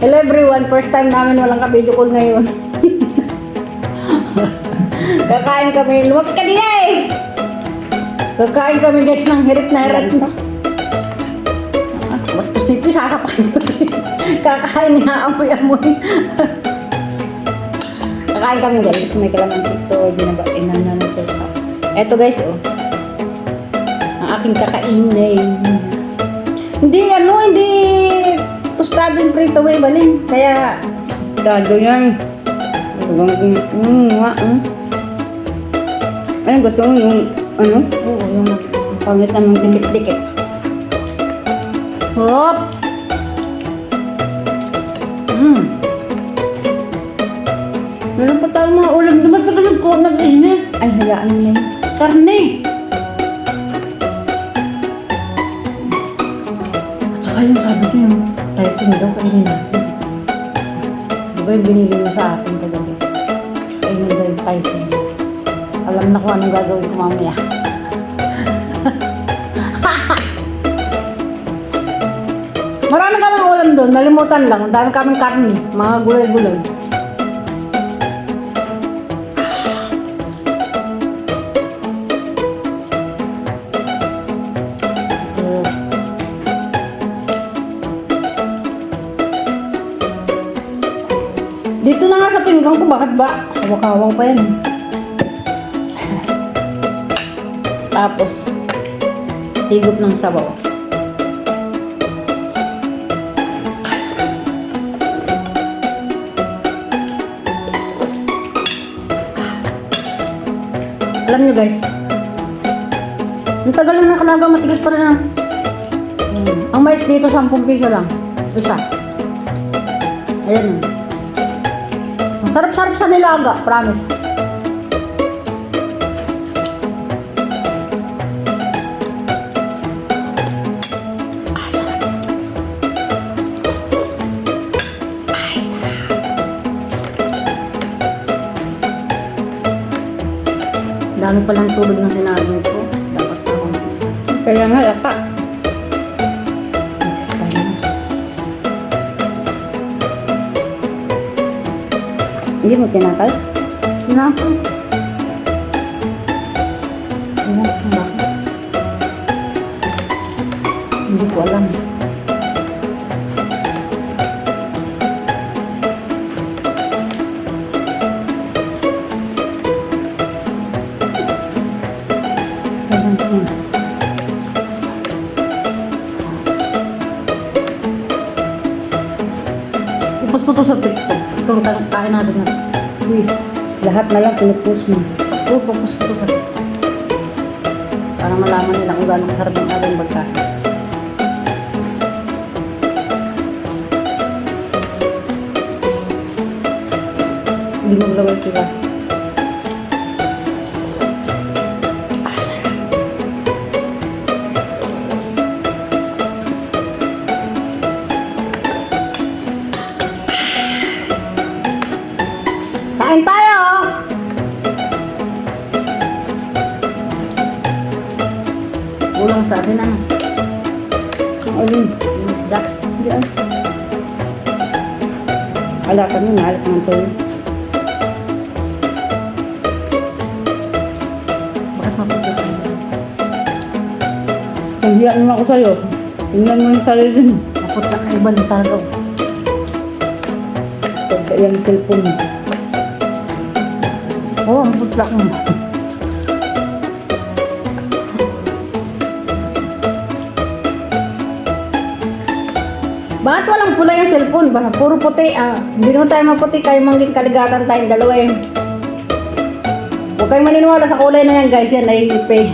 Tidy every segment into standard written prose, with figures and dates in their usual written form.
Hello everyone, first time namin walang ka-video call ngayon. Kakain kami, lumapit ka diya eh! Kakain kami guys ng hirit na hirit. Bastos nito, sakapan. Kakain nga, amoy-amoy. Kakain kami guys, may kalamansi ito, binabain na ng sulta. Eto guys, oh. Ang aking kakainin. Hindi tostado yung prito way balin. Kaya, gado yan. Ano gusto mo yung, ano? Oo, yung pangit ng dikit-dikit. Hop! Meron pa tayong mga ulam. Dumat pa tayo ko nag-init. Ay, hayaan nila yun. Karne! At saka yung sabi ko yung Tyson daw kainin natin. Diba yung binili mo sa akin kagabi? Kainin daw yung Tyson. Alam na kung anong gagawin ko mamaya. Marami kaming ulam doon. Nalimutan lang. Ang dami kaming karne. Mga gulay-gulay. Dito na nga sa pinggang ko, bakit ba? Hawak-hawak pa yan. Tapos, higop ng sabaw. Alam nyo guys, ang tagal lang nakalaga, matigas pa rin ang mais dito, 10 piso lang. Isa. Ayan. Ang sarap-sarap sa nilaga, promise. Dami palang tulog ng sinaling ko. Dapat ako. Kaya nga, lapa. Next time. Hindi mo tinakal? Tinakal. Tinakal. Hindi ko alam. Ipost ko to sa TikTok. Itong kain natin na. Lahat na lang pinupost mo. Oo, post ko to sa TikTok. Para malaman nila kung gano'ng sarap ang ating pagkain. Hindi mo laway sila. Kain tayo! Kulang sa akin ano? Ang alin? Yung isda. Diyan. Alakan mo, nalak ng tuloy. Bakit maputo tayo? Nandiyan naman ako sa'yo. Tingnan mo yung sarili mo. Maputo ka iba ng talaga. Pagka yung cellphone mo. Oo, ang putlak mo. Bakit walang pula yung cellphone? Baka puro puti. Hindi naman tayo maputi. Kayo mangging kaligatan tayong dalawa eh. Huwag kayong maniniwala sa kulay na yan guys. Yan ay pay.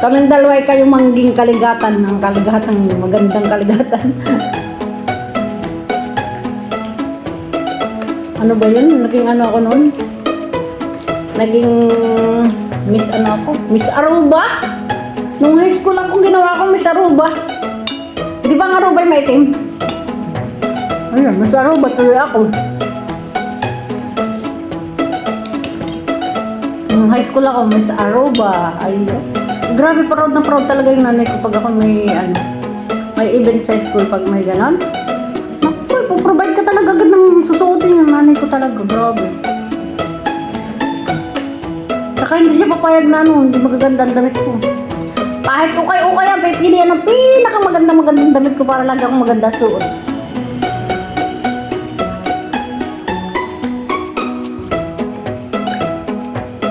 Kaming dalawa ay kayong mangging kaligatan. Ang kaligatan, magandang kaligatan. Ano ba yun? Naging ano ako noon? Naging Miss ano ako? Miss Aruba? Nung high school akong ginawa akong Miss Aruba. Di ba ang Aruba ay maitim? Ayun, Miss Aruba tuloy ako. Nung high school ako, Miss Aruba. Ay, grabe proud na proud talaga yung nanay ko pag ako may, ano, may event sa school pag may ganon. Naku, provide ka talaga agad ng susuotin yung nanay ko talaga. Grabe. Saka hindi siya papayag na hindi magaganda ang damit ko. Kahit ukay-ukay yan, pipili yan ang pinakamagandang damit ko para lagi akong maganda suot.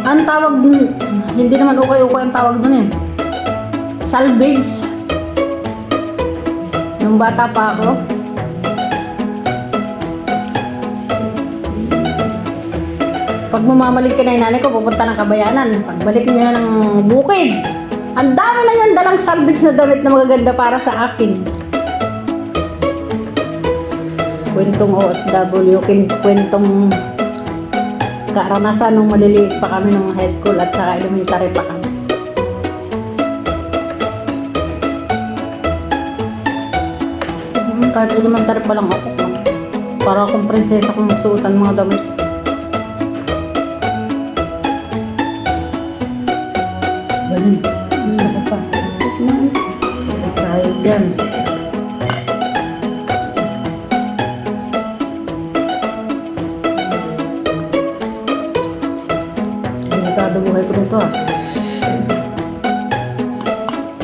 Ang tawag dun, hindi naman ukay-ukay ang tawag dun eh. Salvage. Nung bata pa ako. Pag mamamalig ka na yung nanay ko, pupunta ng Kabayanan. Pagbalik niya ng bukid, ang dami na yan dalang salvage na damit na magaganda para sa akin. Kwentong OFW, kwentong karanasan nung maliliit pa kami nung high school at saka elementary pa kami. Kahit elementary pa lang ako. Para akong prinsesa kung magsuotan mga damit. Balin. Ano pa? Tayo dyan. Delikado buhay ko nito ah.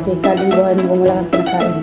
Delikado buhay mo kung wala kang pinakain.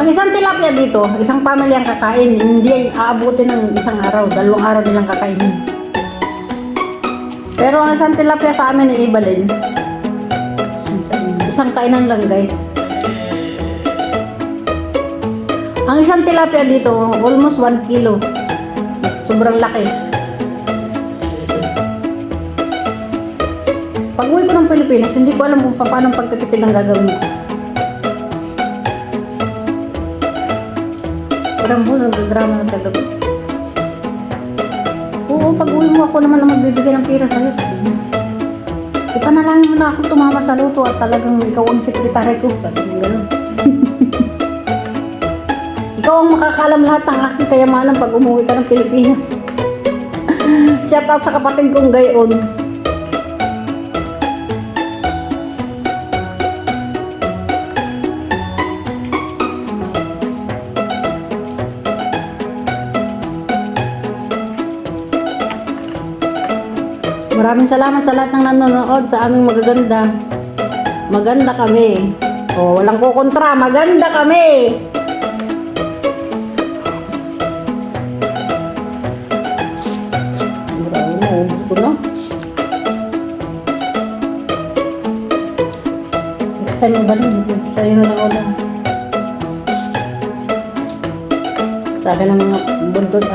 Ang isang tilapia dito, isang family ang kakain, hindi aabutin ng isang araw, 2 araw nilang kakainin. Pero ang isang tilapia sa amin ay ibalin. Isang kainan lang guys. Ang isang tilapia dito, almost 1 kilo. Sobrang laki. Pag uwi ko ng Pilipinas, hindi ko alam kung paano pagkatipid ang gagawin ko. Parang po, nagagrama ng tagabi. Oo, pag uwi mo ako naman na magbibigay ng pira sa'yo. Sabi niya, ipanalangin mo na ako tumama sa luto at talagang ikaw ang sekretary ko. Sabi niya gano'n. Ikaw ang makakalam lahat ng aking kayamanan pag umuwi ka ng Pilipinas. Shout out sa kapatid kong gayon. Maraming salamat sa lahat ng nanonood sa aming magaganda. Maganda kami. O, walang kukontra. Maganda kami. Marami na. Ubus ko na. Next time mo ba rin? Sa'yo na lang ulam. Sa akin ang mga buntot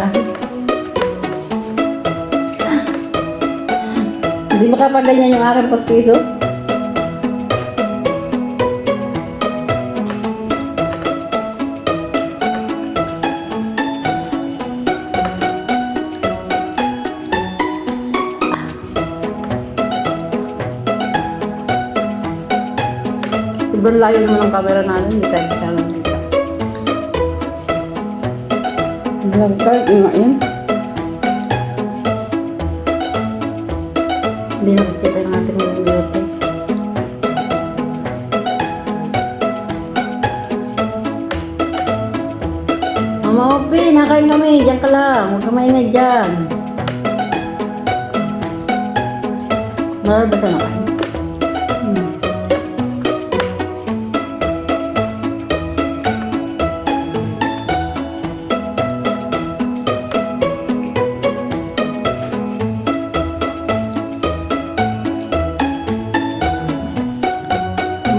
Hindi makapaganyan yung aking pagpiso. Sobrang layo naman ang camera natin. Hindi tayo kita lang dito. Vlog card, nga yan. Hindi nakikita yung ating mga beauty. Mama Opi, nakain kami. Diyan ka lang. Huwag ka maingay dyan. Marami ba sa nakain?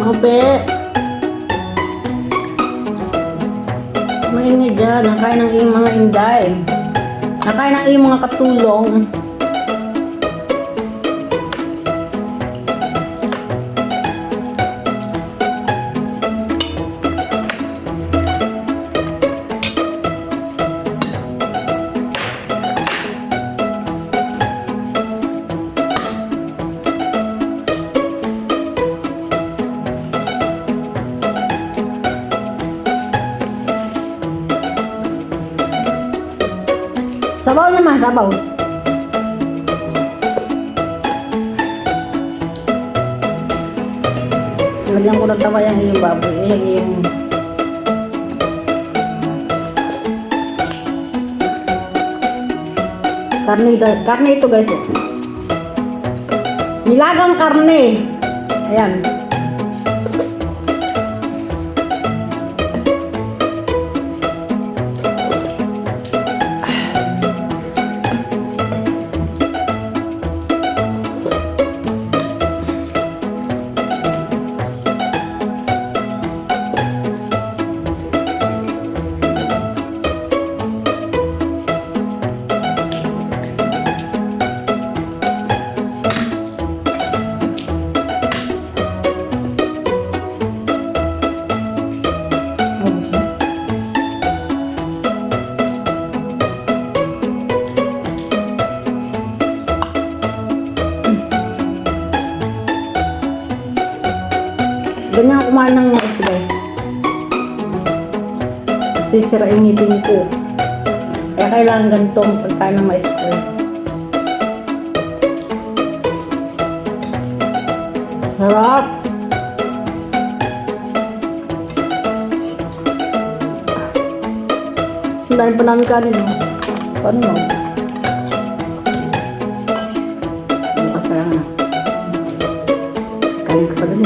Ope. Maingay dyan. Nakain ng iyong mga inday. Nakain ng iyong mga katulong. Sabaw naman, sabaw. Lagyan ko ng tawa yung iyong baboy. Yung iyong... Karne ito guys. Oh. Nilagang karne. Ayan. Ganyan ako kumain ng mais guys. Sisira yung ngipin ko. Kaya kailangan ganitong pagkain ng mais ko. Sarap! Ang dami pa namin kanin. Paano mo? Bukas na lang na. Kanin ka pa din.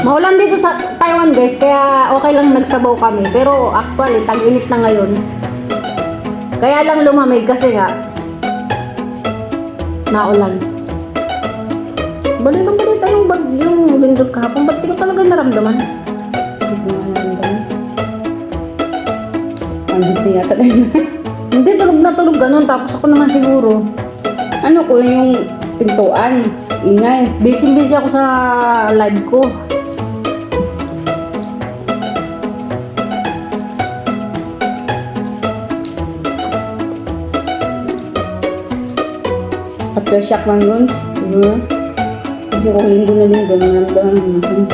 Maulan dito sa Taiwan guys, kaya okay lang nagsabaw kami. Pero actually, tag-init na ngayon. Kaya lang lumamig kasi nga naulan. Balita yung lindot kahapon. Ba't di ko talaga naramdaman? Hindi ko naramdaman. Hindi yata tayo. Hindi, tulog na tulog ganun. Tapos ako naman siguro. Ano ko yung pintuan, ingay. Busy ako sa live ko. Aftershock man yun. Kasi kung linggo na linggo, naramdaman mo naman.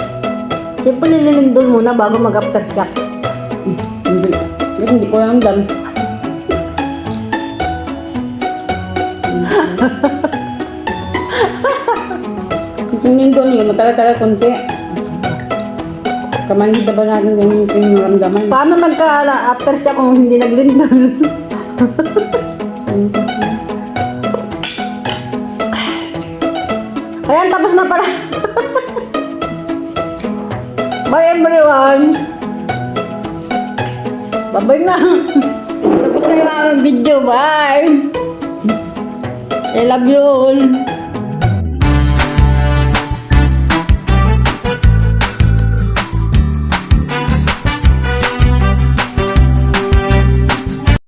Siyempre nililindol muna bago mag-aftershock. Hindi ko ramdam. Kung linggo na yun, matagal-tagal konti. Kamanita ba natin yung naramdaman? Paano nagka-aftershock kung hindi naglindol? Ayan, tapos na pala. Bye everyone. Bye-bye na. Tapos na yung aming video. Bye. I love you all.